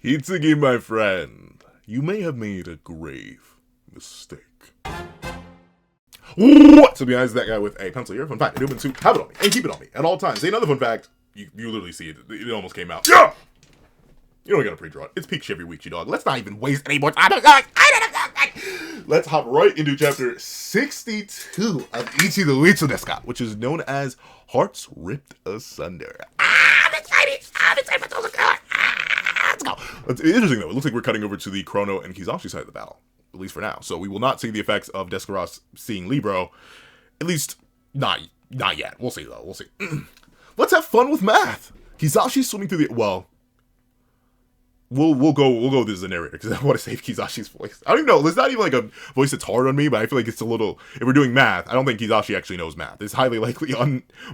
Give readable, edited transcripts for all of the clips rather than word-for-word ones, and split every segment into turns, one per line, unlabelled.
Hitsugi, my friend, you may have made a grave mistake. What? To be honest, that guy with a pencil here. Fun fact, a Newman suit, have it on me, and keep it on me at all times. Say another fun fact, you literally see it. It almost came out. Yeah! You don't gotta pre-draw it. It's peak Chevy Weechi, dog. Let's not even waste any more time. Let's hop right into chapter 62 of Ichi the Witch, which is known as Hearts Ripped Asunder. I'm excited for those. Let's go. It's interesting, though. It looks like we're cutting over to the Krono and Kizashi side of the battle, at least for now. So we will not see the effects of Descaros seeing Libro, at least not yet. We'll see, though. We'll see. Let's have fun with math. Kizashi's swimming through the... Well... We'll go this as a narrator, because I want to save Kizashi's voice. I don't even know, it's not even like a voice that's hard on me, but I feel like it's a little, if we're doing math, I don't think Kizashi actually knows math. It's highly likely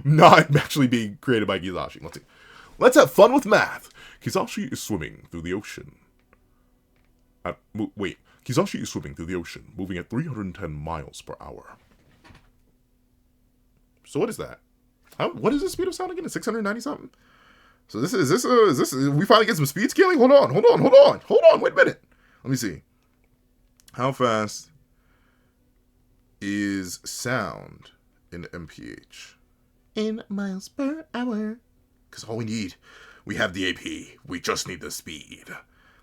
not actually being created by Kizashi. Let's see. Let's have fun with math. Kizashi is swimming through the ocean. Kizashi is swimming through the ocean, moving at 310 miles per hour. So what is that? What is the speed of sound again? It's 690 something? So is this we finally get some speed scaling? Hold on, wait a minute. Let me see. How fast is sound in MPH? In miles per hour. Because all we have the AP. We just need the speed.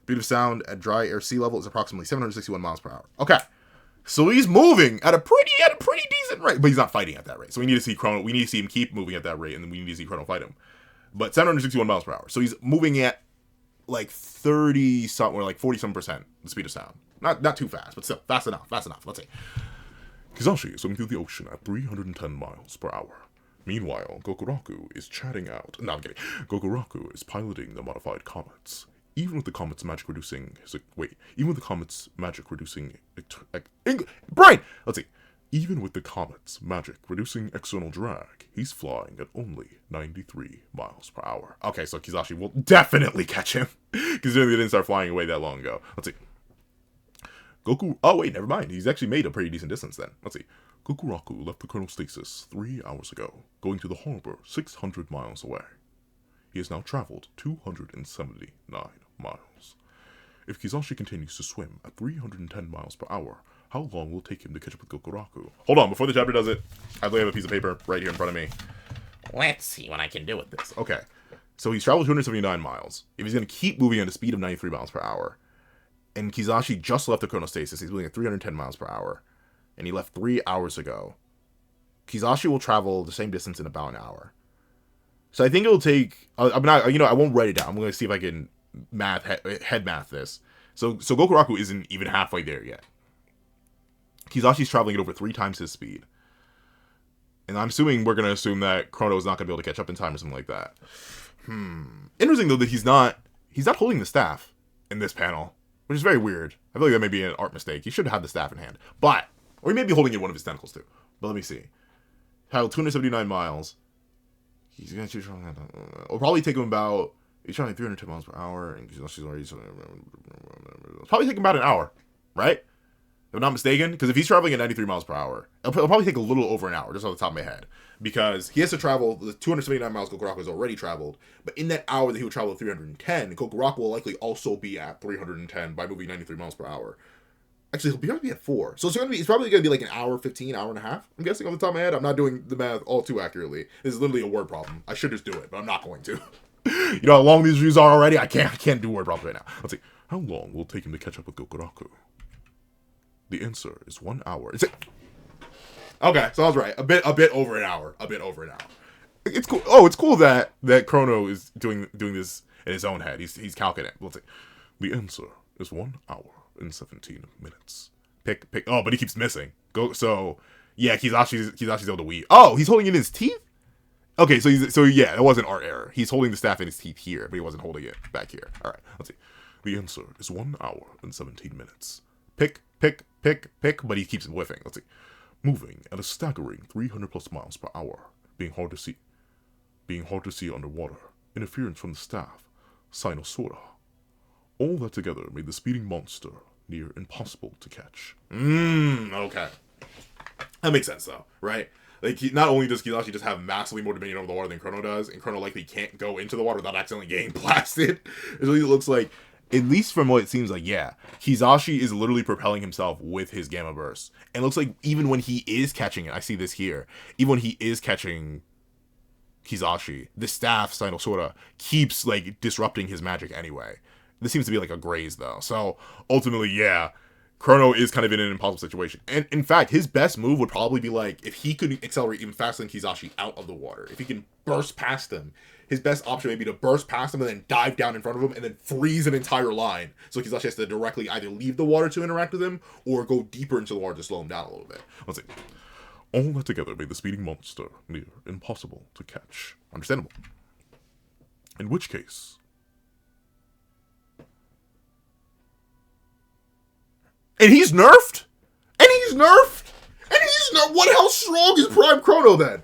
Speed of sound at dry air sea level is approximately 761 miles per hour. Okay. So he's moving at a pretty decent rate. But he's not fighting at that rate. So we need to see Krono. We need to see him keep moving at that rate, and then we need to see Krono fight him. But 761 miles per hour. So he's moving at like 30-something or like 40-some% the speed of sound. Not too fast, but still fast enough. Let's see. Kizashi is swimming through the ocean at 310 miles per hour. Meanwhile, Gokuraku is chatting out. No, I'm kidding. Gokuraku is piloting the modified comets. Even with the comet's magic reducing... Brain! Let's see. Even with the comet's magic reducing external drag, he's flying at only 93 miles per hour. Okay, so Kizashi will definitely catch him, considering they didn't start flying away that long ago. Let's see. Oh wait, never mind. He's actually made a pretty decent distance then. Let's see. Gokuraku left the chronostasis 3 hours ago, going to the harbor 600 miles away. He has now traveled 279 miles. If Kizashi continues to swim at 310 miles per hour, how long will it take him to catch up with Gokuraku? Hold on, before the chapter does it, I have a piece of paper right here in front of me. Let's see what I can do with this. Okay, so he's traveled 279 miles. If he's going to keep moving at a speed of 93 miles per hour, and Kizashi just left the chronostasis, he's moving at 310 miles per hour, and he left 3 hours ago, Kizashi will travel the same distance in about an hour. So I think it'll take... I won't write it down. I'm going to see if I can head math this. So Gokuraku isn't even halfway there yet. Kizashi's traveling at over 3 times his speed. And I'm assuming we're going to assume that Krono is not going to be able to catch up in time or something like that. Interesting, though, that he's not holding the staff in this panel, which is very weird. I feel like that may be an art mistake. He should have the staff in hand. Or he may be holding it in one of his tentacles, too. But let me see. Traveled 279 miles. He's going to it'll probably take him about... He's traveling 310 miles per hour, and Kizashi's already... It'll probably take him about an hour, right? If I'm not mistaken, because if he's traveling at 93 miles per hour, it'll probably take a little over an hour, just off the top of my head. Because he has to travel, the 279 miles Gokuraku has already traveled, but in that hour that he would travel at 310, Gokuraku will likely also be at 310 by moving 93 miles per hour. Actually, he'll probably be at 4. So it's probably going to be like an hour 15, hour and a half, I'm guessing, off the top of my head. I'm not doing the math all too accurately. This is literally a word problem. I should just do it, but I'm not going to. You know how long these reviews are already? I can't do word problems right now. Let's see. How long will it take him to catch up with Gokuraku? The answer is 1 hour. Okay, so I was right. A bit over an hour. It's cool. Oh, it's cool that Krono is doing this in his own head. He's calculating. Let's see. The answer is 1 hour and 17 minutes. Pick. Oh, but he keeps missing. Kizashi's able to weave. Oh, he's holding it in his teeth? Okay, so yeah, it wasn't art error. He's holding the staff in his teeth here, but he wasn't holding it back here. All right, let's see. The answer is 1 hour and 17 minutes. Pick, but he keeps whiffing. Let's see. Moving at a staggering 300 plus miles per hour. Being hard to see underwater. Interference from the staff. Sinosora. All that together made the speeding monster near impossible to catch. Okay. That makes sense, though, right? Like, not only does Kizashi just have massively more dominion over the water than Krono does, and Krono likely can't go into the water without accidentally getting blasted. It really looks like at least from what it seems like, yeah, Kizashi is literally propelling himself with his Gamma Burst. And it looks like even when he is catching it, I see this here, even when he is catching Kizashi, the staff, Sinosora, keeps, like, disrupting his magic anyway. This seems to be, like, a graze, though. So, ultimately, yeah, Krono is kind of in an impossible situation. And, in fact, his best move would probably be, like, if he could accelerate even faster than Kizashi out of the water. If he can burst past him, his best option may be to burst past him and then dive down in front of him and then freeze an entire line. So Kizashi has to directly either leave the water to interact with him or go deeper into the water to slow him down a little bit. Let's see. All that together made the speeding monster near impossible to catch. Understandable. In which case... And he's nerfed? And he's nerfed? And he's nerfed? What, how strong is Prime Krono then?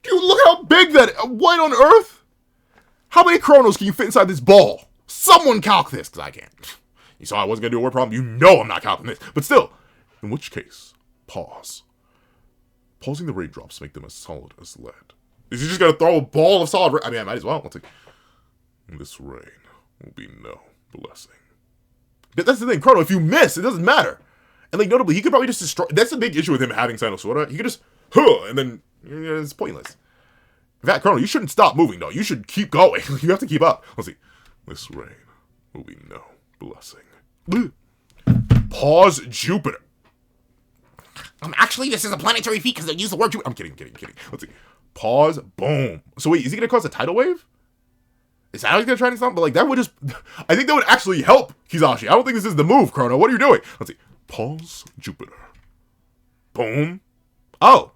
Dude, look how big that is. What on earth? How many Kronos can you fit inside this ball? Someone calc this, because I can't. You saw I wasn't going to do a word problem. You know I'm not calculating this. But still, in which case... Pause. Pausing the raindrops make them as solid as lead. Is he just gonna throw a ball of solid rain? I mean, I might as well. Let's see. This rain will be no blessing. But that's the thing, Krono, if you miss, it doesn't matter. And, like, notably, he could probably just destroy... That's the big issue with him having Sinosora. He could just... and then... it's pointless. In fact, Krono, you shouldn't stop moving, though. You should keep going. You have to keep up. Let's see. This rain will be no blessing. Pause Jupiter. Actually, this is a planetary feat because they use the word Jupiter. I'm kidding. Let's see. Pause. Boom. So wait, is he going to cause a tidal wave? Is that how he's going to try to stop? But like, that would just... I think that would actually help Kizashi. I don't think this is the move, Krono. What are you doing? Let's see. Pause Jupiter. Boom. Oh.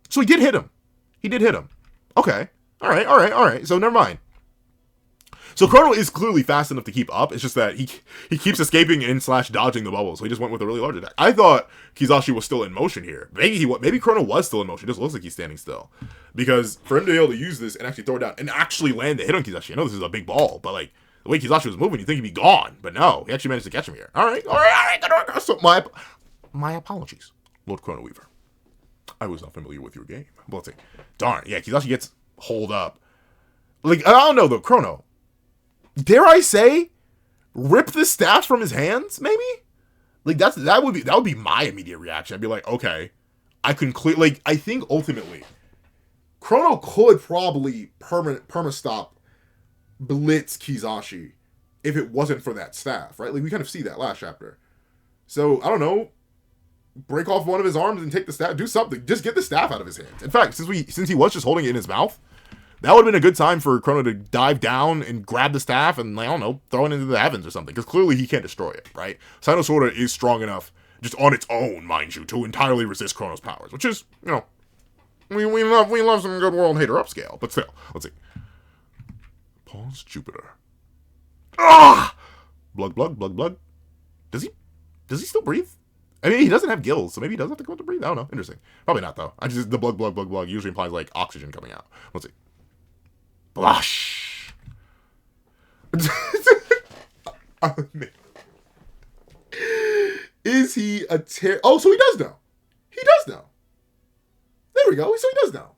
So he did hit him. Okay. All right. So never mind. So Krono is clearly fast enough to keep up. It's just that he keeps escaping and / dodging the bubble. So he just went with a really large attack. I thought Kizashi was still in motion here. Maybe Krono was still in motion. It just looks like he's standing still. Because for him to be able to use this and actually throw it down and actually land the hit on Kizashi, I know this is a big ball, but like the way Kizashi was moving, you think he'd be gone. But no, he actually managed to catch him here. All right. So my apologies, Lord Krono Weaver. I was not familiar with your game. But let's see. Darn, yeah, Kizashi gets holed up. Like, I don't know though, Krono. Dare I say, rip the staff from his hands? Maybe, like that would be my immediate reaction. I'd be like, okay, I can clear. Like, I think ultimately, Krono could probably perma-stop blitz Kizashi if it wasn't for that staff, right? Like we kind of see that last chapter. So I don't know, break off one of his arms and take the staff. Do something. Just get the staff out of his hands. In fact, since he was just holding it in his mouth. That would have been a good time for Krono to dive down and grab the staff and, I don't know, throw it into the heavens or something. Because clearly he can't destroy it, right? Sinosora is strong enough, just on its own, mind you, to entirely resist Krono's powers. Which is, you know, we love some good world hater upscale. But still, let's see. Pause Jupiter. Ah! Blug. Does he still breathe? I mean, he doesn't have gills, so maybe he does have to go to breathe. I don't know. Interesting. Probably not, though. The blug usually implies, like, oxygen coming out. Let's see. Blush. Oh, man. Is he a Oh, so he does know. There we go. So he does know.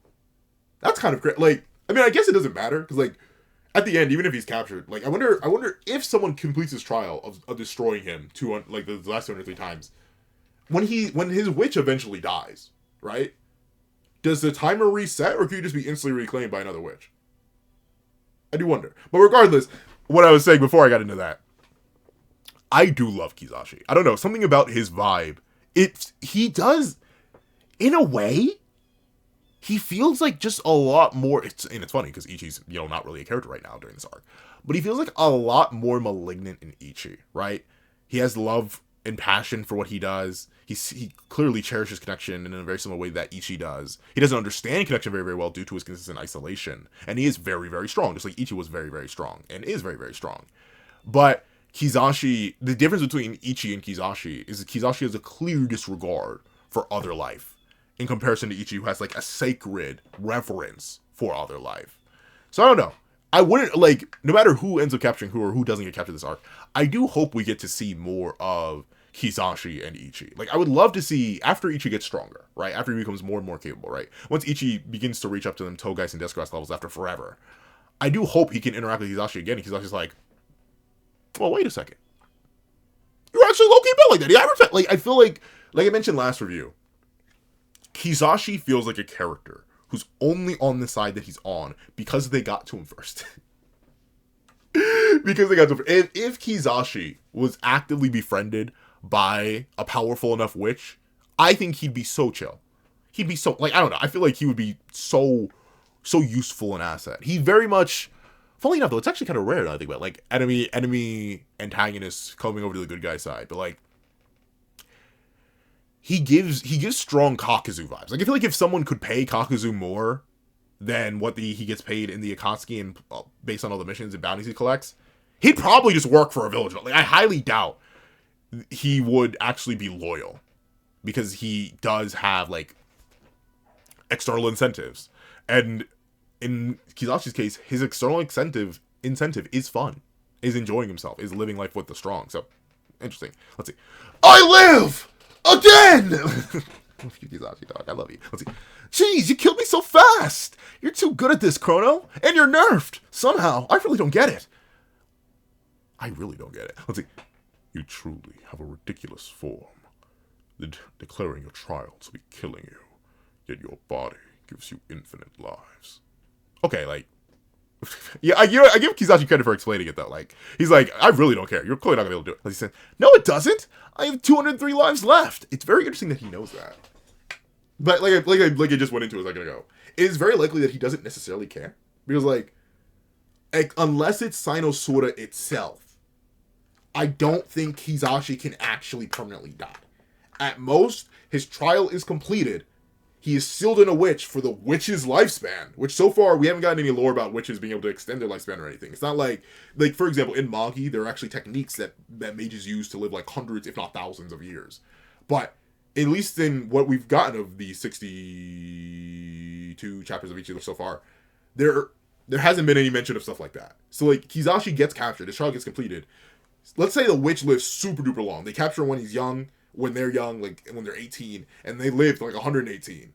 That's kind of great. Like, I mean, I guess it doesn't matter because, like, at the end, even if he's captured, like, I wonder if someone completes his trial of destroying him like the last 2 or 3 times, when his witch eventually dies, right? Does the timer reset, or can you just be instantly reclaimed by another witch? I do wonder. But regardless, what I was saying before I got into that, I do love Kizashi. I don't know, something about his vibe. He does, in a way, he feels like just a lot more, and it's funny, because Ichi's, you know, not really a character right now during this arc, but he feels like a lot more malignant in Ichi, right? He has love and passion for what he does. He clearly cherishes connection in a very similar way that Ichi does. He doesn't understand connection very, very well due to his consistent isolation. And he is very, very strong, just like Ichi was very, very strong, and is very, very strong. But Kizashi, the difference between Ichi and Kizashi is that Kizashi has a clear disregard for other life in comparison to Ichi, who has, like, a sacred reverence for other life. So I don't know. I wouldn't, like, no matter who ends up capturing who or who doesn't get captured this arc, I do hope we get to see more of Kizashi and Ichi. Like, I would love to see, after Ichi gets stronger, right? After he becomes more and more capable, right? Once Ichi begins to reach up to them Togeist and Deathgrass levels after forever, I do hope he can interact with Kizashi again, and Kizashi's like, well, wait a second. You're actually low-key built like that. Yeah, I respect, like, I feel like I mentioned last review, Kizashi feels like a character who's only on the side that he's on because they got to him first. Because they got to him first. If Kizashi was actively befriended by a powerful enough witch, I think he'd be so chill. He'd be so, like, I don't know. I feel like he would be so useful an asset. He very much, funnily enough, though, it's actually kind of rare now I think about it. Like, enemy antagonists coming over to the good guy side. But, like, he gives strong Kakuzu vibes. Like, I feel like if someone could pay Kakuzu more than what he gets paid in the Akatsuki and based on all the missions and bounties he collects, he'd probably just work for a village. Like, I highly doubt he would actually be loyal. Because he does have, like, external incentives. And in Kizashi's case, his external incentive is fun. Is enjoying himself. Is living life with the strong. So, interesting. Let's see. I live! Again! Kizashi, dog. I love you. Let's see. Jeez, you killed me so fast! You're too good at this, Krono. And you're nerfed. Somehow. I really don't get it. I really don't get it. Let's see. You truly have a ridiculous form. Declaring your trial to be killing you, yet your body gives you infinite lives. Okay, like, yeah, I give Kizashi credit for explaining it though. Like, he's like, I really don't care. You're clearly not gonna be able to do it. Like he said, no, it doesn't. I have 203 lives left. It's very interesting that he knows that. But like I just went into it a second ago. It is very likely that he doesn't necessarily care because like unless it's Sinosura itself, I don't think Kizashi can actually permanently die. At most, his trial is completed. He is sealed in a witch for the witch's lifespan, which so far we haven't gotten any lore about witches being able to extend their lifespan or anything. It's not like for example, in Manga, there are actually techniques that mages use to live like hundreds, if not thousands of years. But at least in what we've gotten of the 62 chapters of Ichi so far, there hasn't been any mention of stuff like that. So like Kizashi gets captured, his trial gets completed. Let's say the witch lives super duper long. They capture him when he's young. When they're young, like when they're 18, and they lived like 118.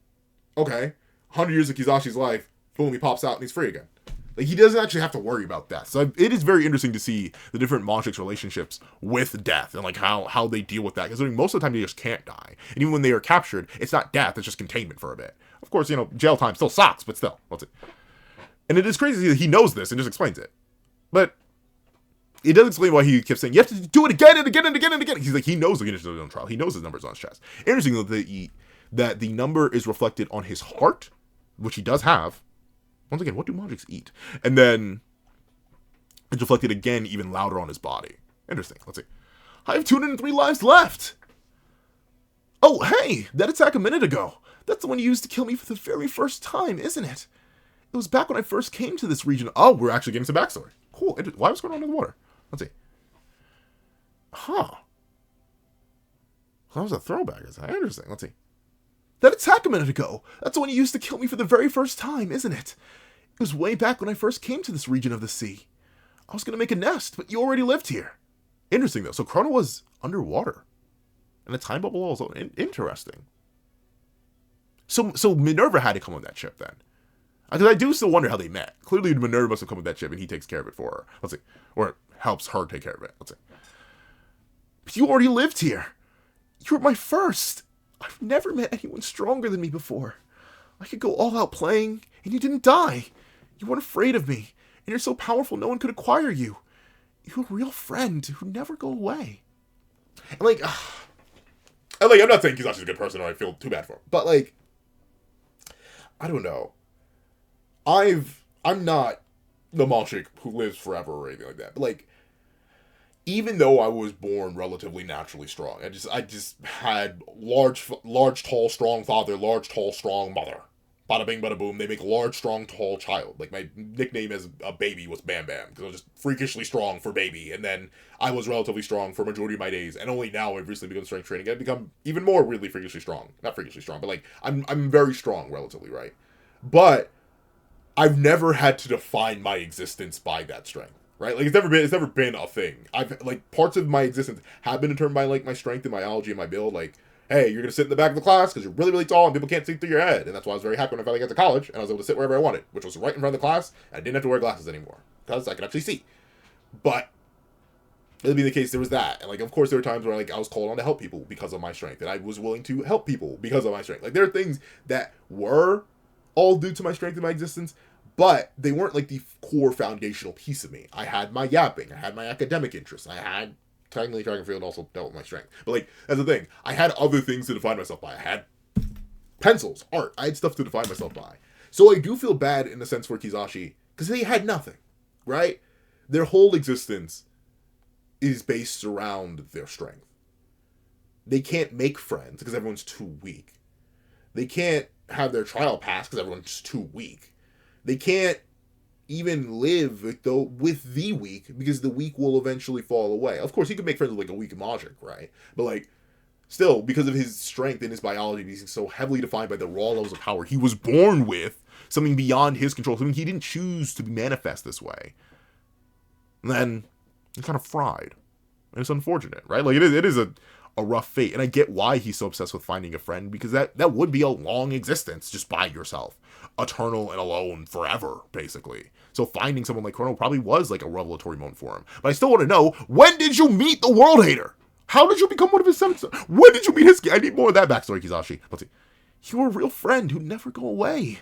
Okay, 100 years of Kizashi's life, boom, he pops out and he's free again. Like he doesn't actually have to worry about death. So it is very interesting to see the different Majiks relationships with death and like how they deal with that. Because most of the time they just can't die, and even when they are captured, it's not death; it's just containment for a bit. Of course, jail time still sucks, but still, that's it. And it is crazy that he knows this and just explains it, but. It does explain why he kept saying, you have to do it again and again and again and again. He's like, he knows the conditions of his own trial. He knows his numbers on his chest. Interesting, though, that the number is reflected on his heart, which he does have. Once again, what do Majiks eat? And then it's reflected again, even louder on his body. Interesting. Let's see. I have 203 lives left. Oh, hey, that attack a minute ago. That's the one you used to kill me for the very first time, isn't it? It was back when I first came to this region. Oh, we're actually getting some backstory. Cool. Why was going on in the water? Let's see. Huh. That was a throwback. Is that interesting? Let's see. That attack a minute ago. That's the one you used to kill me for the very first time, isn't it? It was way back when I first came to this region of the sea. I was going to make a nest, but you already lived here. Interesting, though. So Krono was underwater. And the time bubble was interesting. So Minerva had to come on that ship then. Because I do still wonder how they met. Clearly Minerva must have come with that ship and he takes care of it for her. Let's see. Or helps her take care of it. Let's see. But you already lived here. You were my first. I've never met anyone stronger than me before. I could go all out playing, and you didn't die. You weren't afraid of me, and you're so powerful no one could acquire you. You're a real friend who never go away. And I'm not saying Kizashi's a good person or I feel too bad for him, but I don't know. I'm not the Majik who lives forever or anything like that, but even though I was born relatively naturally strong, I just had large, tall, strong father, large, tall, strong mother. Bada bing, bada boom. They make large, strong, tall child. Like my nickname as a baby was Bam Bam because I was just freakishly strong for baby, and then I was relatively strong for majority of my days, and only now I've recently begun strength training. I've become even more weirdly freakishly strong. Not freakishly strong, but I'm very strong relatively, right? But I've never had to define my existence by that strength. Right? It's never been a thing. I've parts of my existence have been determined by my strength and my biology and my build. Hey, you're gonna sit in the back of the class because you're really, really tall and people can't see through your head. And that's why I was very happy when I finally got to college and I was able to sit wherever I wanted, which was right in front of the class, and I didn't have to wear glasses anymore because I could actually see. But It'll be the case. There was that, and like, of course, there were times where like I was called on to help people because of my strength, and I was willing to help people because of my strength. Like, there are things that were all due to my strength and my existence, but they weren't like the core foundational piece of me. I had my yapping, I had my academic interests, I had technically track and field also dealt with my strength. But like, that's the thing. I had other things to define myself by. I had pencils, art. I had stuff to define myself by. So I do feel bad in a sense for Kizashi because they had nothing, right? Their whole existence is based around their strength. They can't make friends because everyone's too weak. They can't have their trial pass because everyone's too weak. They can't even live with the weak because the weak will eventually fall away. Of course, he could make friends with like a weak Majik, right? But like, still, because of his strength and his biology, he's so heavily defined by the raw levels of power he was born with, something beyond his control, something he didn't choose to manifest this way. And then he's kind of fried. And it's unfortunate, right? Like, it is a rough fate. And I get why he's so obsessed with finding a friend, because that would be a long existence just by yourself. Eternal and alone forever, basically. So finding someone like Krono probably was like a revelatory moment for him. But I still want to know, when did you meet the World Hater? How did you become one of his seven? When did you meet his... I need more of that backstory, Kizashi. Let's see. You were a real friend who'd never go away.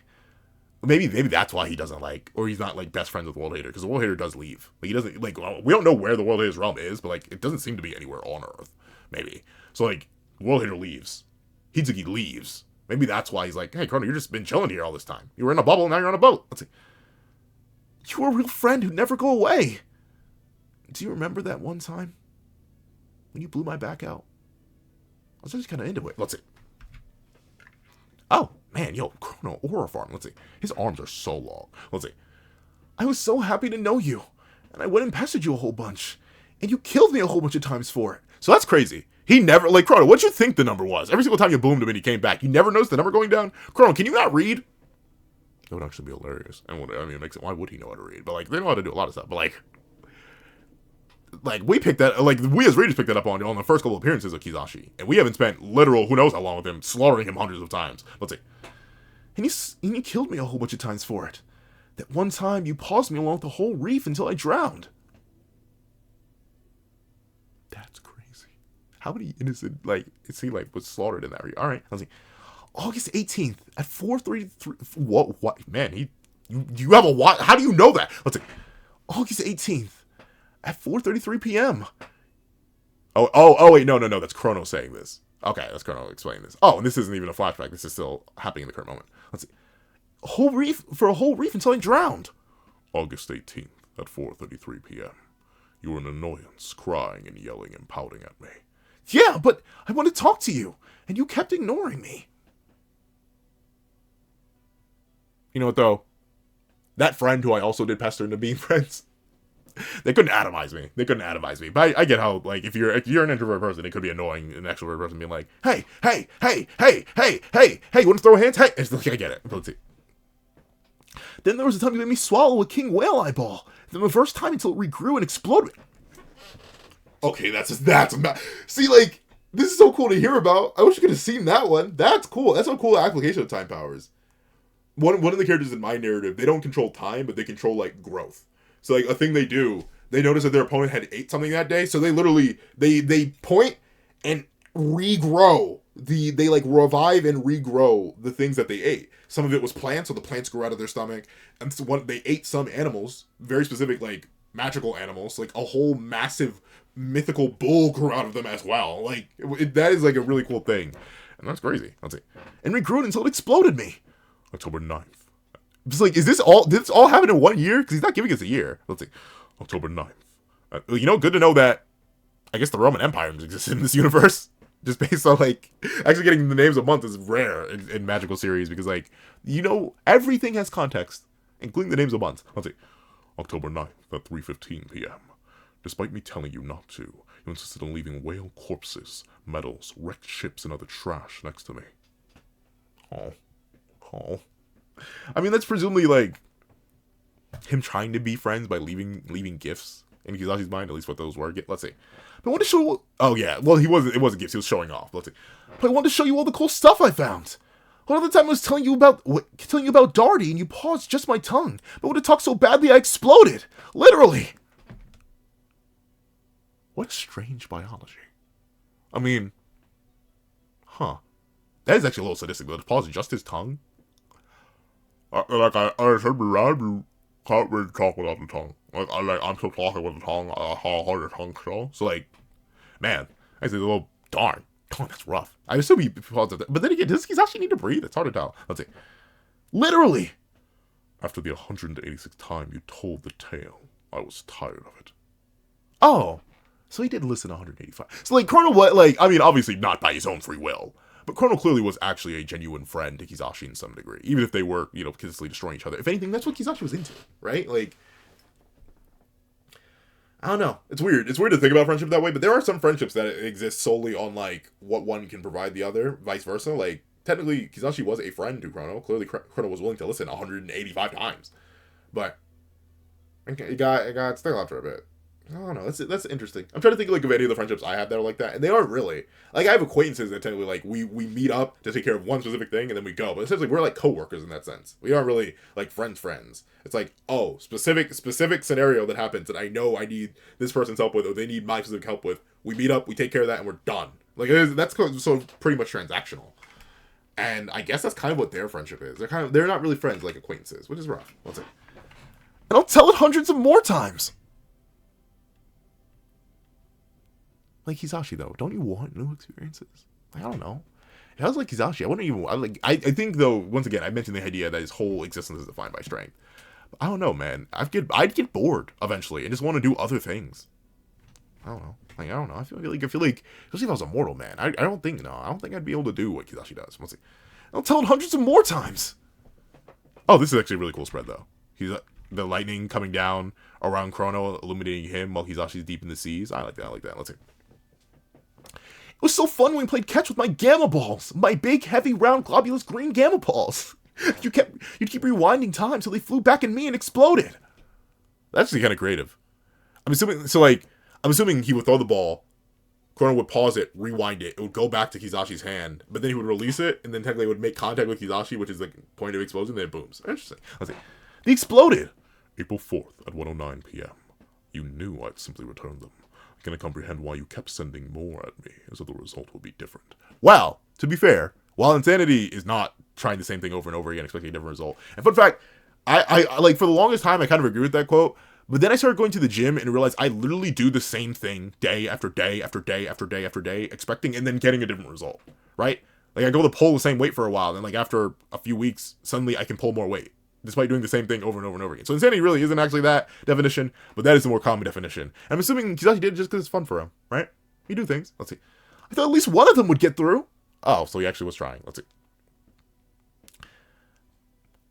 Maybe that's why he doesn't like... Or he's not, like, best friends with World Hater. Because the World Hater does leave. Like, he doesn't... Like, we don't know where the World Hater's realm is. But, like, it doesn't seem to be anywhere on Earth. Maybe. So, like, World Hater leaves. Hitsuki leaves. Maybe that's why he's like, hey, Krono, you've just been chilling here all this time. You were in a bubble, now you're on a boat. Let's see. You were a real friend who'd never go away. Do you remember that one time? When you blew my back out? I was just kind of into it. Let's see. Oh, man, yo, Krono Aura Farm. Let's see. His arms are so long. Let's see. I was so happy to know you. And I went and pestered you a whole bunch. And you killed me a whole bunch of times for it. So that's crazy. He never, like, Krono, what'd you think the number was? Every single time you boomed him and he came back, you never noticed the number going down? Krono, can you not read? That would actually be hilarious. And I mean, it makes it, why would he know how to read? But, like, they know how to do a lot of stuff. But, like, we picked that, like, we as readers picked that up on the first couple appearances of Kizashi. And we haven't spent literal, who knows how long with him, slaughtering him hundreds of times. Let's see. And you killed me a whole bunch of times for it. That one time, you paused me along with the whole reef until I drowned. That's crazy. How many innocent, like, is he, like, was slaughtered in that reef? Alright, let's see. August 18th at 4:33. What? Man, you have a what? How do you know that? Let's see. August 18th. At 4:33 p.m. Oh, wait, no, that's Krono saying this. Okay, that's Krono explaining this. Oh, and this isn't even a flashback. This is still happening in the current moment. Let's see. A whole reef until I drowned. August 18th at 4:33 p.m. You were an annoyance, crying and yelling and pouting at me. Yeah, but I want to talk to you, and you kept ignoring me. You know what, though? That friend who I also did pester into being friends, they couldn't atomize me. But I get how, like, if you're an introvert person, it could be annoying an extrovert person being like, hey, you want to throw hands? Hey, it's like, I get it. Let's see. Then there was a time you made me swallow a king whale eyeball. Then the first time until it regrew and exploded. Okay, that's see, like, this is so cool to hear about. I wish you could have seen that one. That's cool. That's a cool application of time powers. One of the characters in my narrative, they don't control time, but they control, like, growth. So, like, a thing they do, they notice that their opponent had ate something that day, so they literally, they point and regrow. They, like, revive and regrow the things that they ate. Some of it was plants, so the plants grew out of their stomach. And so they ate some animals, very specific, like, magical animals. Like, a whole massive mythical bull grew out of them as well. Like, that is, like, a really cool thing. And that's crazy. Let's see. And regrew it until it exploded me. October 9th. Just like, did this all happen in 1 year? Because he's not giving us a year. Let's see. October 9th. Good to know that, I guess the Roman Empire exists in this universe. Just based on, like, actually getting the names of months is rare in magical series. Because, like, everything has context, including the names of months. Let's see. October 9th at 3:15 p.m. Despite me telling you not to, you insisted on leaving whale corpses, medals, wrecked ships, and other trash next to me. Oh. I mean, that's presumably, like, him trying to be friends by leaving gifts in Kizashi's mind, at least what those were. Let's see. But I want to show you... Oh, yeah. Well, it wasn't gifts. He was showing off. Let's see. But I wanted to show you all the cool stuff I found. One other time I was telling you about Darty, and you paused just my tongue. But when it talked so badly, I exploded. Literally. What a strange biology. I mean, huh. That is actually a little sadistic, but pause, just his tongue? I said, you can't really talk without the tongue. I'm still talking with the tongue. How hard the tongue still. So, like, man, I say a little, darn, that's rough. I assume he paused at that. But then again, does he actually need to breathe? It's hard to tell. Let's see. Literally! After the 186th time you told the tale, I was tired of it. Oh, so he did listen 185. So, like, Krono, what, like, I mean, obviously not by his own free will, but Krono clearly was actually a genuine friend to Kizashi in some degree, even if they were, you know, consistently destroying each other. If anything, that's what Kizashi was into, right? Like, I don't know. It's weird. It's weird to think about friendship that way, but there are some friendships that exist solely on, like, what one can provide the other, vice versa. Like, technically, Kizashi was a friend to Krono. Clearly, Krono was willing to listen 185 times. But it got stuck after a bit. I don't know. That's interesting. I'm trying to think, like, of any of the friendships I have that are like that, and they aren't really. Like, I have acquaintances that technically, like, we meet up to take care of one specific thing, and then we go. But essentially, we're like coworkers in that sense. We aren't really, like, friends. It's like, oh, specific scenario that happens that I know I need this person's help with, or they need my specific help with. We meet up, we take care of that, and we're done. Like, that's so pretty much transactional. And I guess that's kind of what their friendship is. They're not really friends, like acquaintances, which is rough. Let's see. And I'll tell it hundreds of more times. Like Kizashi, though, don't you want new experiences? Like, I don't know. It sounds like Kizashi. I think, though, once again, I mentioned the idea that his whole existence is defined by strength. But I don't know, man. I'd get bored eventually and just want to do other things. I don't know. Like, I don't know. I feel like, especially if I was a mortal man, I don't think I'd be able to do what Kizashi does. Let's see. I'll tell it hundreds of more times. Oh, this is actually a really cool spread, though. He's the lightning coming down around Krono, illuminating him while Kizashi's deep in the seas. I like that. Let's see. It was so fun when we played catch with my gamma balls. My big, heavy, round, globulous green gamma balls. You'd keep rewinding time till they flew back at me and exploded. That's actually kind of creative. I'm assuming he would throw the ball, Krono would pause it, rewind it would go back to Kizashi's hand, but then he would release it, and then technically it would make contact with Kizashi, which is the point of explosion, then it booms. Interesting. Let's see. They exploded! April 4th at 1:09 p.m. You knew I'd simply return them. I cannot comprehend why you kept sending more at me, as though the result would be different. Well, to be fair, while insanity is not trying the same thing over and over again, expecting a different result. And fun fact, I like, for the longest time, I kind of agree with that quote, but then I started going to the gym and realized I literally do the same thing day after day after day after day after day, expecting and then getting a different result, right? Like, I go to pull the same weight for a while, and like after a few weeks, suddenly I can pull more weight, despite doing the same thing over and over and over again. So insanity really isn't actually that definition, but that is the more common definition. And I'm assuming Kizashi did it just because it's fun for him, right? He do things. Let's see. I thought at least one of them would get through. Oh, so he actually was trying. Let's see.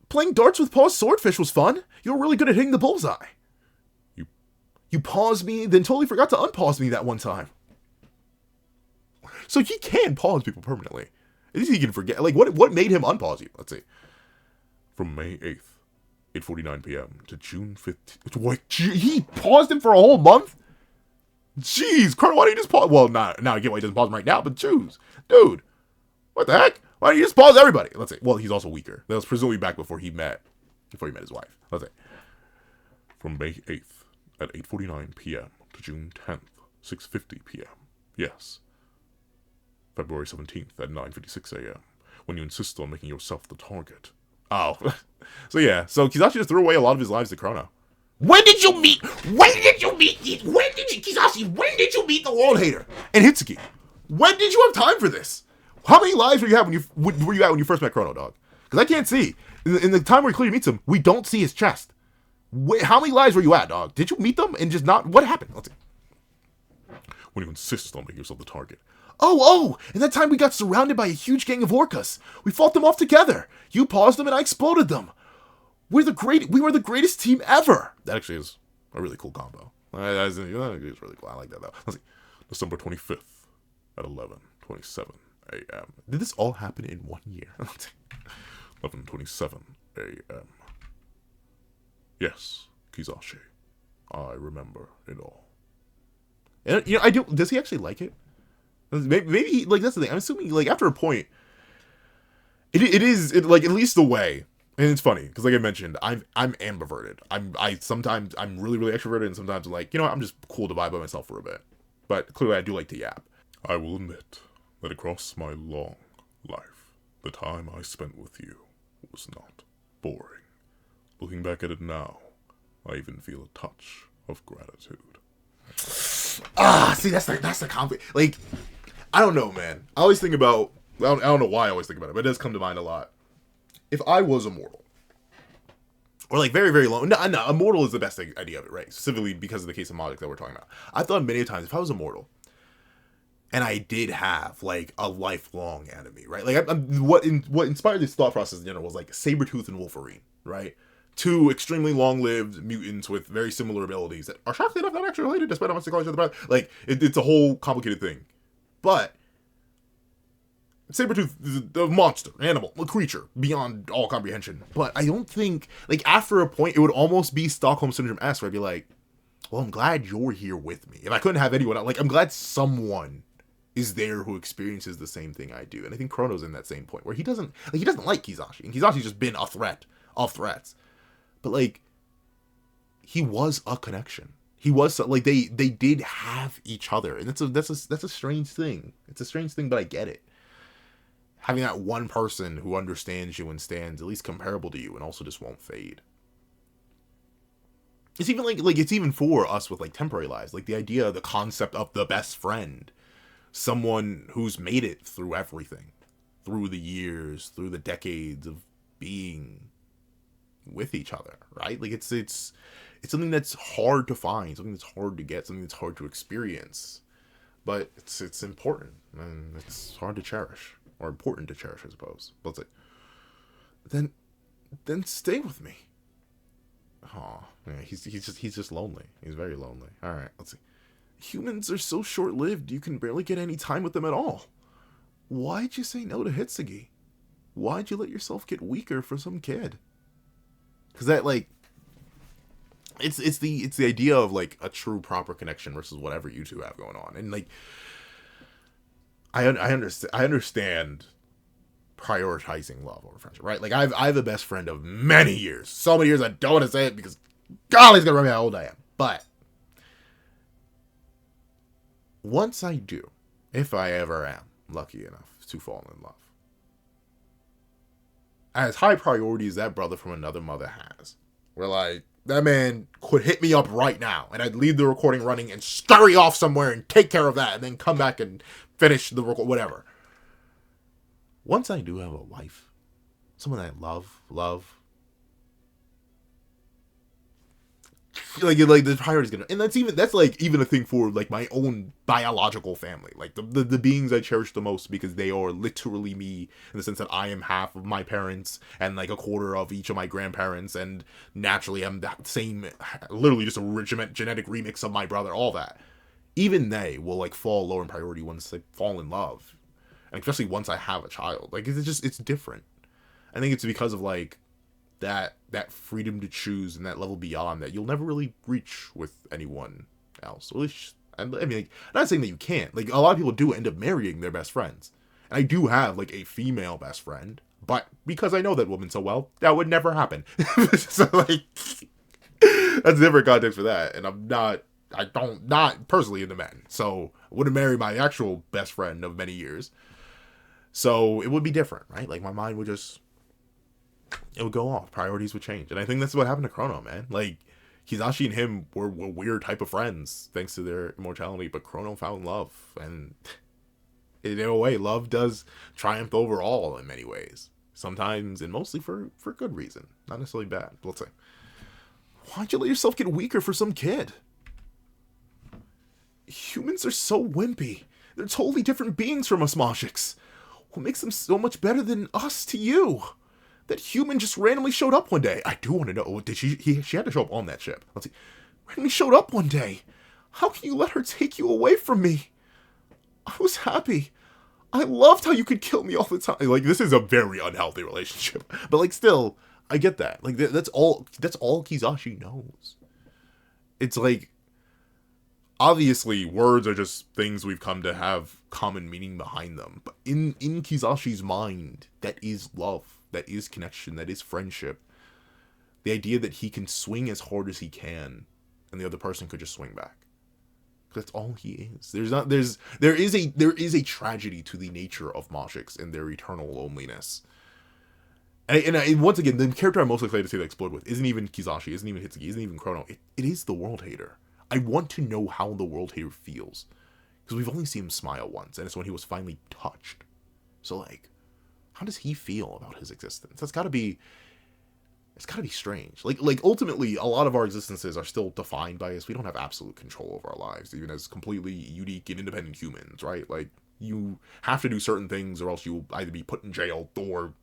Playing darts with Paul's swordfish was fun. You were really good at hitting the bullseye. You paused me, then totally forgot to unpause me that one time. So he can pause people permanently. At least he can forget. Like, what made him unpause you? Let's see. From May 8th, 8:49 p.m. to June 15th. What? He paused him for a whole month? Jeez, Krono, why don't you just pause? Well, now I get why he doesn't pause him right now, but choose. Dude, what the heck? Why don't you just pause everybody? Let's see. Well, he's also weaker. That was presumably back before he met his wife. Let's see. From May 8th at 8:49 p.m. to June 10th, 6:50 p.m. Yes. February 17th at 9:56 a.m. when you insist on making yourself the target. Oh. So yeah, so Kizashi just threw away a lot of his lives to Krono. When did you meet Kizashi, when did you meet the World Hater? And Hitsuki, when did you have time for this? How many lives were you at when you first met Krono, dog? Because I can't see. In the time where he clearly meets him, we don't see his chest. How many lives were you at, dog? Did you meet them and just not... What happened? Let's see. When you insist on making yourself the target. Oh! And that time we got surrounded by a huge gang of orcas. We fought them off together. You paused them and I exploded them. We were the greatest team ever. That actually is a really cool combo. That is really cool. I like that, though. Let's see. December 25th at 11:27 a.m. Did this all happen in 1 year? 11:27 a.m. Yes, Kizashi. I remember it all. And, you know, I do. Does he actually like it? Maybe like, that's the thing. I'm assuming, like, after a point, it is like, at least the way. And it's funny because, like I mentioned, I'm ambiverted. Sometimes I'm really, really extroverted, and sometimes I'm like, you know what, I'm just cool to vibe by myself for a bit. But clearly I do like to yap. I will admit that across my long life, the time I spent with you was not boring. Looking back at it now, I even feel a touch of gratitude. See, that's the conflict. Like, I don't know, man. I always think about, I don't know why I always think about it, but it does come to mind a lot. If I was immortal, or like very, very low, no, immortal is the best idea of it, right? Specifically because of the case of Majiks that we're talking about. I thought many times, if I was immortal, and I did have like a lifelong enemy, right? Like, what inspired this thought process in general was like Sabretooth and Wolverine, right? Two extremely long-lived mutants with very similar abilities that are shockingly enough not actually related, despite how much they call each other. Like, it's a whole complicated thing. But Sabretooth is a monster, animal, a creature beyond all comprehension. But I don't think, like, after a point, it would almost be Stockholm Syndrome-esque, where I'd be like, well, I'm glad you're here with me. If I couldn't have anyone else, like, I'm glad someone is there who experiences the same thing I do. And I think Krono's in that same point, where he doesn't like Kizashi. And Kizashi's just been a threat of threats. But, like, he was a connection. He was, like, they did have each other. And that's a strange thing. It's a strange thing, but I get it. Having that one person who understands you and stands at least comparable to you and also just won't fade. It's even like it's even for us with like temporary lives. Like the idea, the concept of the best friend. Someone who's made it through everything. Through the years, through the decades of being with each other, right? Like it's something that's hard to find, something that's hard to get, something that's hard to experience. But it's important and it's hard to cherish. Or important to cherish, I suppose. But let's say, then stay with me. Oh, yeah, he's just lonely. He's very lonely. All right, let's see. Humans are so short-lived, you can barely get any time with them at all. Why'd you say no to Hitsugi? Why'd you let yourself get weaker for some kid? Because that, like, it's the idea of like a true proper connection versus whatever you two have going on, and like. I understand prioritizing love over friendship, right? Like I have a best friend of many years, so many years I don't want to say it because golly's gonna remember how old I am. But once I do, if I ever am lucky enough to fall in love, as high priority as that brother from another mother has, where like that man could hit me up right now, and I'd leave the recording running and scurry off somewhere and take care of that, and then come back and finish the record, whatever. Once I do have a wife, someone I love, like the priority's gonna, and that's like even a thing for like my own biological family, like the beings I cherish the most because they are literally me in the sense that I am half of my parents and like a quarter of each of my grandparents, and naturally I'm that same, literally just a genetic remix of my brother, all that. Even they will like fall lower in priority once they fall in love, and especially once I have a child. Like it's different. I think it's because of like that freedom to choose and that level beyond that you'll never really reach with anyone else. Or at least, I mean, like, I'm not saying that you can't. Like a lot of people do end up marrying their best friends, and I do have like a female best friend, but because I know that woman so well, that would never happen. So like, that's a different context for that, and I don't not personally into men, so I wouldn't marry my actual best friend of many years. So it would be different, right? Like my mind would just, it would go off. Priorities would change, and I think that's what happened to Krono, man. Like Kizashi and him were a weird type of friends thanks to their immortality, but Krono found love, and in a way, love does triumph over all in many ways. Sometimes and mostly for good reason, not necessarily bad. But let's say, why'd you let yourself get weaker for some kid? Humans are so wimpy. They're totally different beings from us Majiks. What makes them so much better than us to you? That human just randomly showed up one day. I do want to know, did she had to show up on that ship. Let's see. Randomly showed up one day. How can you let her take you away from me? I was happy. I loved how you could kill me all the time. Like, this is a very unhealthy relationship. But, like, still, I get that. Like, that's all Kizashi knows. It's like, obviously, words are just things we've come to have common meaning behind them. But in Kizashi's mind, that is love. That is connection. That is friendship. The idea that he can swing as hard as he can, and the other person could just swing back. That's all he is. There is a tragedy to the nature of Majiks and their eternal loneliness. And once again, the character I'm most excited to see that explode with isn't even Kizashi, isn't even Hitsuki, isn't even Krono. It is the World Hater. I want to know how the World Hater feels. Because we've only seen him smile once, and it's when he was finally touched. So, like, how does he feel about his existence? It's gotta be strange. Like ultimately, a lot of our existences are still defined by us. We don't have absolute control over our lives, even as completely unique and independent humans, right? Like, you have to do certain things, or else you'll either be put in jail or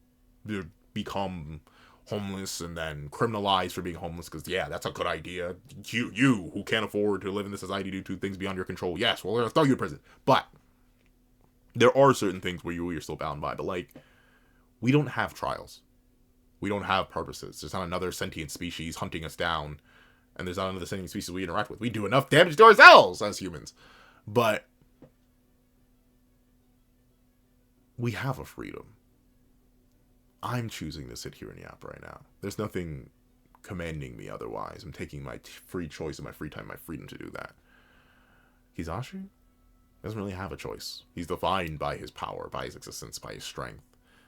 become homeless and then criminalized for being homeless, because yeah, that's a good idea. You who can't afford to live in this society due to things beyond your control, yes, well, they'll throw you in prison. But there are certain things where you're still bound by. But like, we don't have trials, we don't have purposes. There's not another sentient species hunting us down, and there's not another sentient species we interact with. We do enough damage to ourselves as humans, but we have a freedom. I'm choosing to sit here and yap right now. There's nothing commanding me otherwise. I'm taking my free choice in my free time, my freedom to do that. Kizashi doesn't really have a choice. He's defined by his power, by his existence, by his strength.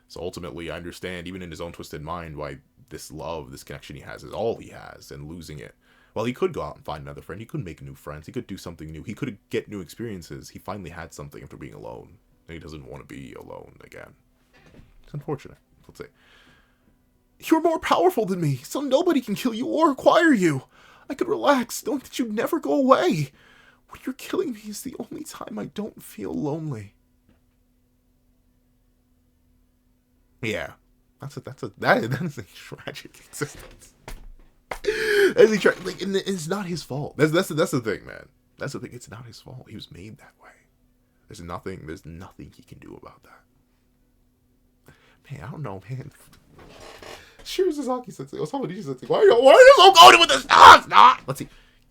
So ultimately, I understand, even in his own twisted mind, why this love, this connection he has is all he has, and losing it. Well, he could go out and find another friend. He could make new friends. He could do something new. He could get new experiences. He finally had something after being alone. And he doesn't want to be alone again. It's unfortunate. Let's say, you're more powerful than me, so nobody can kill you or acquire you. I could relax, knowing that you'd never go away. When you're killing me is the only time I don't feel lonely. Yeah, that is a tragic existence. Like, and it's not his fault. That's the thing, man. That's the thing. It's not his fault. He was made that way. There's nothing he can do about that. Man, I don't know, man. Shirazaki Sensei, Osamu Nishi Sensei, why are you so goaded with this? Ah, it's not! Let's see.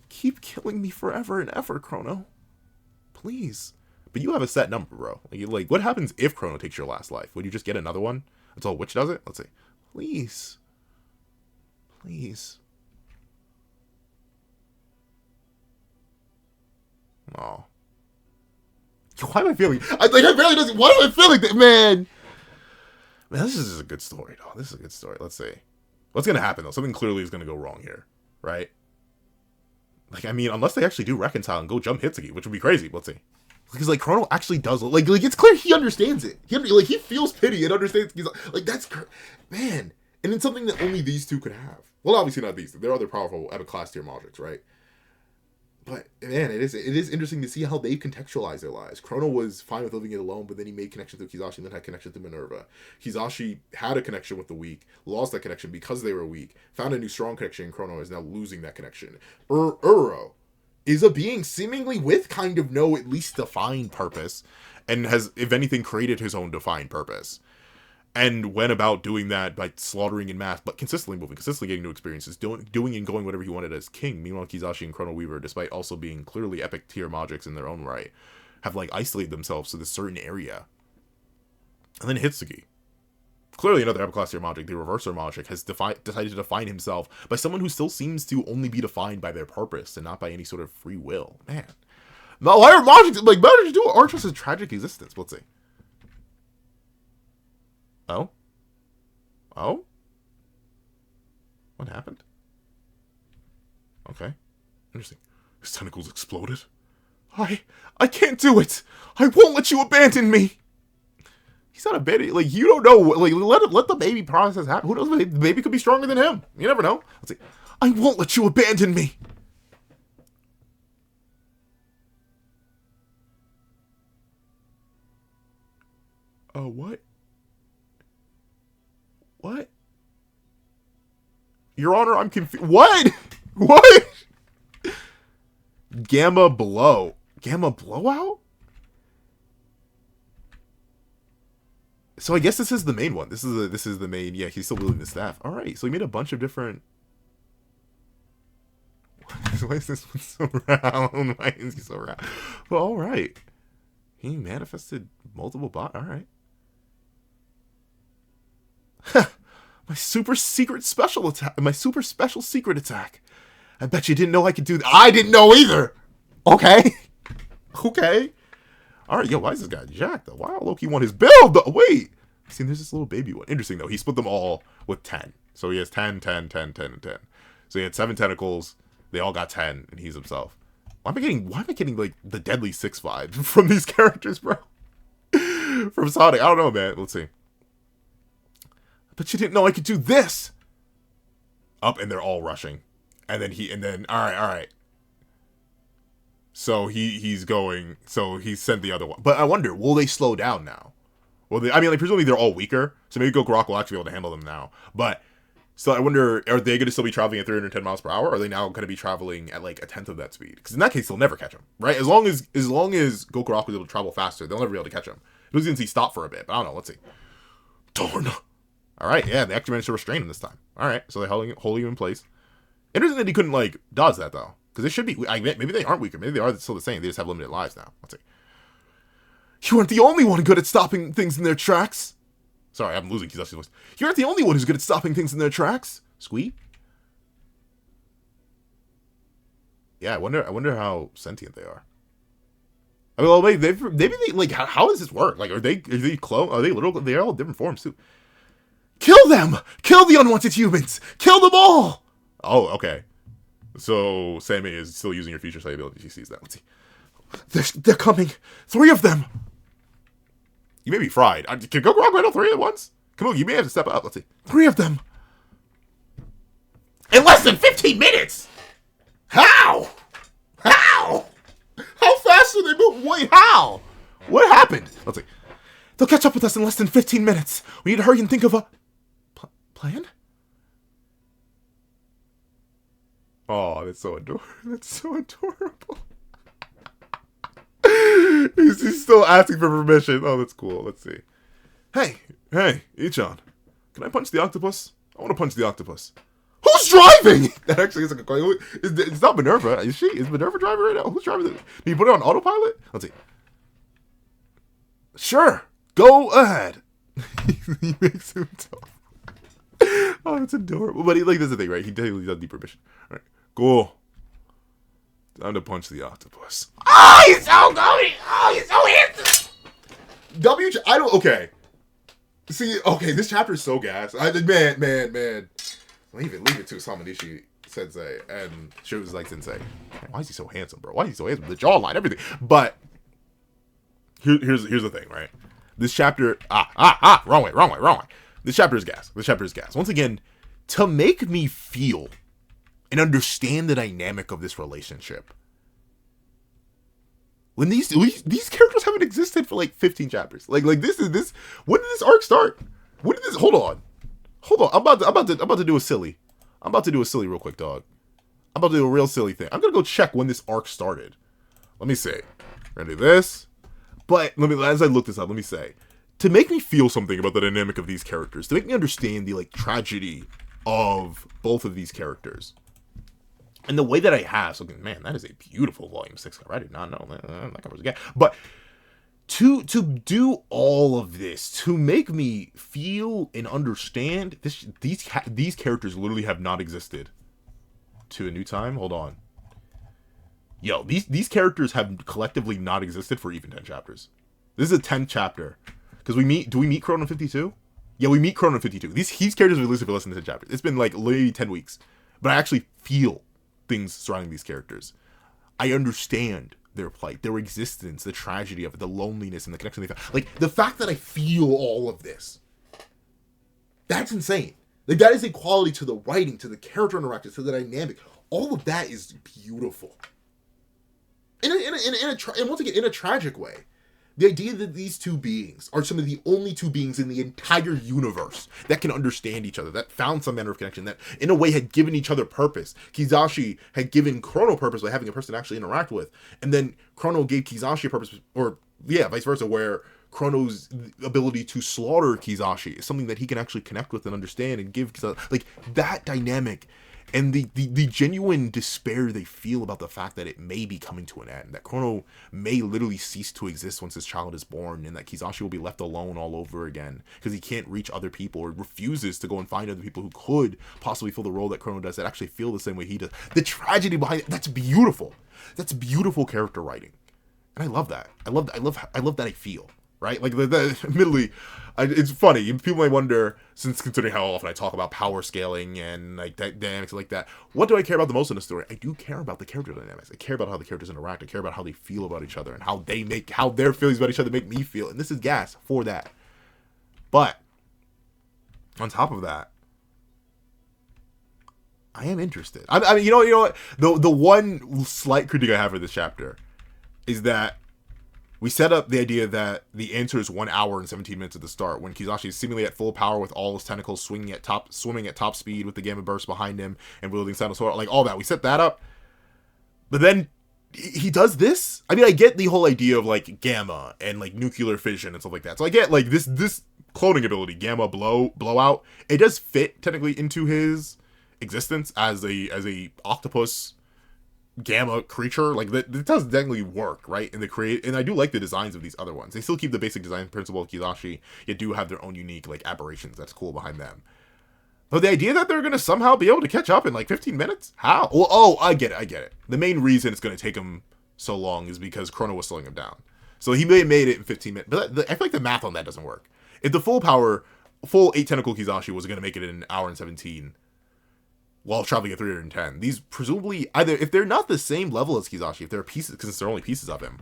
Keep killing me forever and ever, Krono. Please. But you have a set number, bro. Like, what happens if Krono takes your last life? Would you just get another one until a witch does it? Let's see. Please. Please. Oh. Why am I feeling? I barely doesn't. Why am I feeling that, man? Man, this is a good story, though. This is a good story. Let's see. What's going to happen, though? Something clearly is going to go wrong here, right? Like, I mean, unless they actually do reconcile and go jump Hitsuki, which would be crazy. Let's see. Because, like, Krono actually does, like it's clear he understands it. He feels pity and understands. He's like, that's, man. And it's something that only these two could have. Well, obviously not these. There are other powerful epic class tier Majiks, right? But, man, it is interesting to see how they've contextualized their lives. Krono was fine with living it alone, but then he made connections with Kizashi and then had connections to Minerva. Kizashi had a connection with the weak, lost that connection because they were weak, found a new strong connection, and Krono is now losing that connection. Uro is a being seemingly with kind of no at least defined purpose, and has, if anything, created his own defined purpose. And went about doing that by slaughtering in mass, but consistently moving, consistently getting new experiences, doing and going whatever he wanted as king. Meanwhile, Kizashi and Krono Weaver, despite also being clearly epic tier Majiks in their own right, have like isolated themselves to this certain area. And then Hitsuki, clearly another epic class tier Majik, the reverser Majik, has decided to define himself by someone who still seems to only be defined by their purpose and not by any sort of free will. Man, now why are Majiks like better to do Archer's tragic existence? Let's see. Oh? Oh? What happened? Okay. Interesting. His tentacles exploded. I can't do it! I won't let you abandon me! He's not abandoning, like, you don't know, like, let the baby process happen. Who knows, the baby could be stronger than him. You never know. Let's see. I won't let you abandon me! What? What? Your Honor, I'm confused. What? What? Gamma blowout? So I guess this is the main one. This is the main. Yeah, he's still wielding the staff. All right. So he made a bunch of different. Why is this one so round? Why is he so round? Well, all right. He manifested multiple bots. All right. My super secret special attack. My super special secret attack. I bet you didn't know I could do that. I didn't know either. Okay. Okay. All right, yo, why is this guy jacked, though? Why Loki want his build, though? Wait. See, there's this little baby one. Interesting, though. He split them all with 10. So he has 10, 10, 10, 10, and 10. So he had 7 tentacles. They all got 10, and he's himself. Why am I getting, like, the Deadly Six vibes from these characters, bro? From Sonic. I don't know, man. Let's see. But you didn't know I could do this. Up, and they're all rushing. And then, all right. So he's going, so he sent the other one. But I wonder, will they slow down now? I mean, like, presumably they're all weaker, so maybe Gogorock will actually be able to handle them now. But, so I wonder, are they going to still be traveling at 310 miles per hour, or are they now going to be traveling at, like, a tenth of that speed? Because in that case, they'll never catch him, right? As long as Gogorock was able to travel faster, they'll never be able to catch him. It was going to stop for a bit, but I don't know, let's see. Darn. Alright, yeah, they actually managed to restrain him this time. Alright, so they're holding him in place. Interesting that he couldn't, like, dodge that, though. Because they should be, maybe they aren't weaker. Maybe they are still the same. They just have limited lives now. Let's see. You aren't the only one good at stopping things in their tracks. Sorry, I'm losing Kizashi's voice. You aren't the only one who's good at stopping things in their tracks. Squee? Yeah, I wonder how sentient they are. I mean, well, maybe they, like, how does this work? Like, are they clone? Are they literal? They're all different forms, too. Kill them! Kill the unwanted humans! Kill them all! Oh, okay. So, Sammy is still using her future sight ability. She sees that. Let's see. They're coming. 3 of them. You may be fried. Can Gogorock right all 3 at once? Come on, you may have to step up. Let's see. 3 of them. In less than 15 minutes! How? How? How fast do they move? Wait, how? What happened? Let's see. They'll catch up with us in less than 15 minutes. We need to hurry and think of a... plan? Oh, that's so adorable. That's so adorable. he's still asking for permission. Oh, that's cool. Let's see. Hey, Ichan. Can I punch the octopus? I want to punch the octopus. Who's driving? That actually is a good question. It's not Minerva. Is she? Is Minerva driving right now? Who's driving? Did you put it on autopilot? Let's see. Sure. Go ahead. He makes him tough. Oh, it's adorable. But that's the thing, right? He doesn't need permission. All right. Cool. Time to punch the octopus. Oh, he's so good. Oh, he's so handsome. Okay. See, okay, this chapter is so gas. Man. Leave it to Samanishi Sensei and shows like Sensei. Man, why is he so handsome, bro? Why is he so handsome? The jawline, everything. But here's the thing, right? This chapter wrong way. This chapter is gas. Once again, to make me feel and understand the dynamic of this relationship. When these characters haven't existed for like 15 chapters. Like this. When did this arc start? When did this? Hold on. I'm about to do a silly. I'm about to do a silly real quick, dog. I'm about to do a real silly thing. I'm gonna go check when this arc started. Let me see. We're gonna do this. But as I look this up, let me say, to make me feel something about the dynamic of these characters, to make me understand the like tragedy of both of these characters, and the way that I have, so man, that is a beautiful volume 6 cover. I did not know that cover's again. But to do all of this, to make me feel and understand these characters literally have not existed to a new time. Hold on. Yo, these characters have collectively not existed for even 10 chapters. This is a 10th chapter. Because do we meet Krono 52? Yeah, we meet Krono 52. These characters were listed for less than 10 chapters. It's been like literally 10 weeks. But I actually feel things surrounding these characters. I understand their plight, their existence, the tragedy of it, the loneliness and the connection they found. Like, the fact that I feel all of this, that's insane. Like, that is a quality to the writing, to the character interactions, to the dynamic. All of that is beautiful. And once again, in a tragic way. The idea that these two beings are some of the only two beings in the entire universe that can understand each other, that found some manner of connection, that in a way had given each other purpose. Kizashi had given Krono purpose by having a person to actually interact with. And then Krono gave Kizashi a purpose, or yeah, vice versa, where Krono's ability to slaughter Kizashi is something that he can actually connect with and understand and give Kizashi. Like, that dynamic and the genuine despair they feel about the fact that it may be coming to an end, that Krono may literally cease to exist once his child is born, and that Kizashi will be left alone all over again because he can't reach other people or refuses to go and find other people who could possibly fill the role that Krono does, that actually feel the same way he does. The tragedy behind it, that's beautiful. That's beautiful character writing. And I love that. I love that I feel, right? Like, admittedly, it's funny. People might wonder, since considering how often I talk about power scaling and, like, dynamics like that, what do I care about the most in the story? I do care about the character dynamics. I care about how the characters interact. I care about how they feel about each other and how their feelings about each other make me feel. And this is gas for that. But, on top of that, I am interested. I mean, you know what? The one slight critique I have for this chapter is that we set up the idea that the answer is 1 hour and 17 minutes at the start, when Kizashi is seemingly at full power with all his tentacles swimming at top speed with the gamma burst behind him and wielding Sandal Sword, like all that. We set that up, but then he does this. I mean, I get the whole idea of like gamma and like nuclear fission and stuff like that. So I get like this cloning ability, gamma blowout. It does fit technically into his existence as a octopus gamma creature. Like that, it does technically work, right? And I do like the designs of these other ones. They still keep the basic design principle of Kizashi, yet do have their own unique like aberrations that's cool behind them. But the idea that they're gonna somehow be able to catch up in like 15 minutes? How? Well, oh, I get it. The main reason it's gonna take him so long is because Krono was slowing him down. So he may have made it in 15 minutes, but I feel like the math on that doesn't work. If the full 8 tentacle Kizashi was gonna make it in an hour and 17 while traveling at 310, these presumably, either if they're not the same level as Kizashi, if they're pieces, because they're only pieces of him,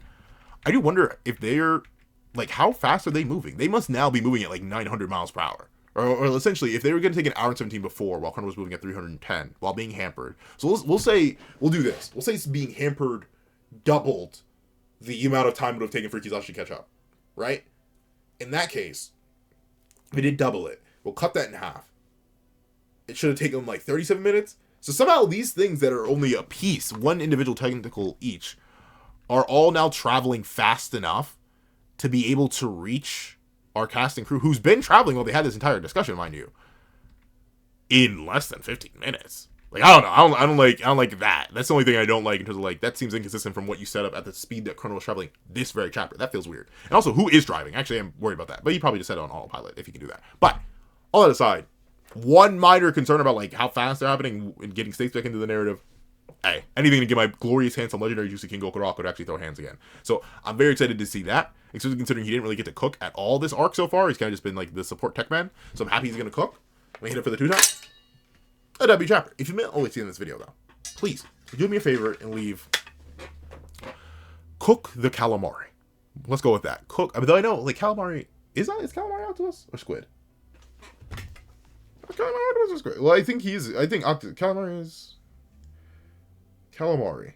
I do wonder if they're, like, how fast are they moving? They must now be moving at like 900 miles per hour. Or essentially, if they were going to take an hour and 17 before, while Krono was moving at 310, while being hampered. So we'll say, we'll do this. We'll say it's being hampered doubled the amount of time it would have taken for Kizashi to catch up, right? In that case, if it did double it, we'll cut that in half. It should have taken them like 37 minutes. So somehow these things that are only a piece, one individual tentacle each, are all now traveling fast enough to be able to reach our cast and crew, who's been traveling while they had this entire discussion, mind you, in less than 15 minutes. Like, I don't know. I don't like that. That's the only thing I don't like in terms of, like, that seems inconsistent from what you set up at the speed that Krono was traveling this very chapter. That feels weird. And also, who is driving? Actually, I'm worried about that. But he probably just set it on autopilot if he can do that. But, all that aside, one minor concern about, like, how fast they're happening and getting stakes back into the narrative. Hey, anything to get my glorious handsome legendary Juicy King Goku could actually throw hands again. So, I'm very excited to see that. Especially considering he didn't really get to cook at all this arc so far. He's kind of just been, like, the support tech man. So, I'm happy he's going to cook. Let me hit it for the 2-time. A W chapter. If you've always seen this video, though, please do me a favor and leave cook the calamari. Let's go with that. Cook. I mean, though I know, like, calamari is calamari octopus or squid? Calamari octopus or squid? Well, I think calamari is calamari.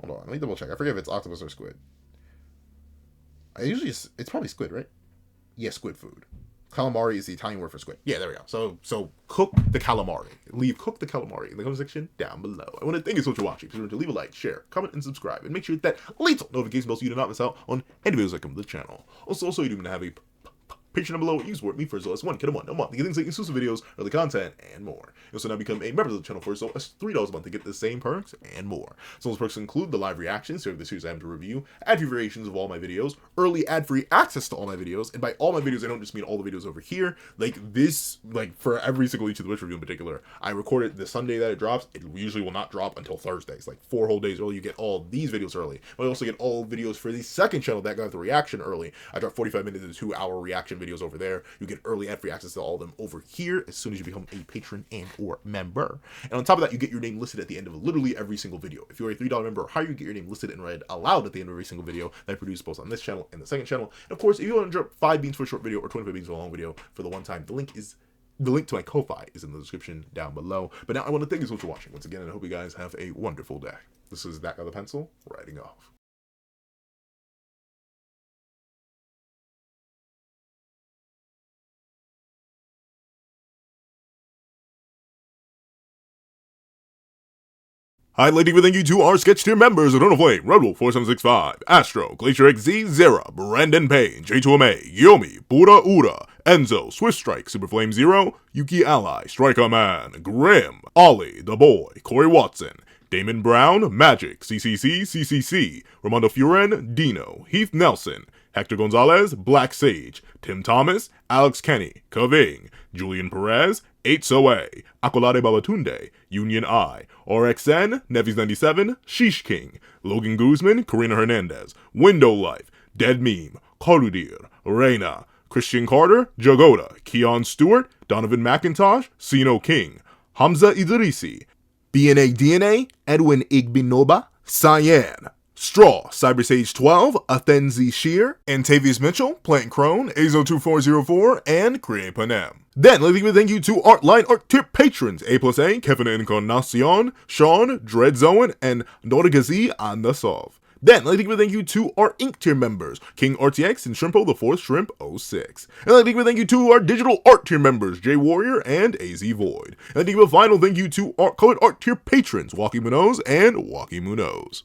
Hold on, let me double check. I forget if it's octopus or squid. It's probably squid, right? Yeah, squid food. Calamari is the Italian word for squid. Yeah, there we go. So cook the calamari. Cook the calamari in the comment section down below. I want to thank you so much for watching. Please remember to leave a like, share, comment, and subscribe. And make sure you hit that little notification bell so you do not miss out on any videos that come to the channel. Also you do have a Patreon below. You support me for as low as $1 a month. You get things like exclusive videos, early content, and more. You also now become a member of the channel for as low as $3 a month to get the same perks and more. Some of those perks include the live reactions to the series I have to review, ad-free variations of all my videos, early ad-free access to all my videos, and by all my videos I don't just mean all the videos over here. Like this, like for every single Ichithewitch review in particular, I record it the Sunday that it drops. It usually will not drop until Thursdays, like 4 whole days early. You get all these videos early. But I also get all videos for the second channel that got the reaction early. I drop 45 minutes to 2-hour reaction videos over there. You get early ad-free access to all of them over here as soon as you become a patron and or member. And on top of that, you get your name listed at the end of literally every single video. If you're a $3 member or higher, you get your name listed and read aloud at the end of every single video that I produce both on this channel and the second channel. And of course, if you want to drop 5 beans for a short video or 25 beans for a long video for the one time, the link to my Ko-Fi is in the description down below. But now I want to thank you so much for watching once again, and I hope you guys have a wonderful day. This is that guy with the pencil, writing off. I'd like to give a thank you to our sketch tier members: Eternal Flame, Red Wolf 4765, Astro, Glacier XZ, Zera, Brandon Payne, J2MA, Yomi, Buddha Ura, Enzo, Swift Strike, Super Flame Zero, Yuki Ally, Striker Man, Grim, Ollie, The Boy, Corey Watson, Damon Brown, Majiks, CCC, Ramondo Furen, Dino, Heath Nelson, Hector Gonzalez, Black Sage, Tim Thomas, Alex Kenny, Kaving, Julian Perez, 8SOA, Akolade Babatunde, Union I, RXN, Nevis97, Sheesh King, Logan Guzman, Karina Hernandez, Window Life, Dead Meme, Kaludir, Reina, Christian Carter, Jagoda, Keon Stewart, Donovan McIntosh, Sino King, Hamza Idrisi, DNA, Edwin Igbinoba, Cyan, Straw, Cybersage 12, Athenzi Shear, Antavius Mitchell, Plant Crone, Azo2404, and Create Panem. Then, let's give a thank you to Artline Art Tier patrons, A+A, Kevin Encarnacion, Sean, Dreadzoan, and Norgazi Andasov. Then, let's give a thank you to our Ink Tier members, King RTX and Shrimpo the 4th Shrimp 06. And let's give a thank you to our Digital Art Tier members, J Warrior and AZ Void. And let's give a final thank you to our Colored Art Tier patrons, Walkie Munoz and Walkie Munoz.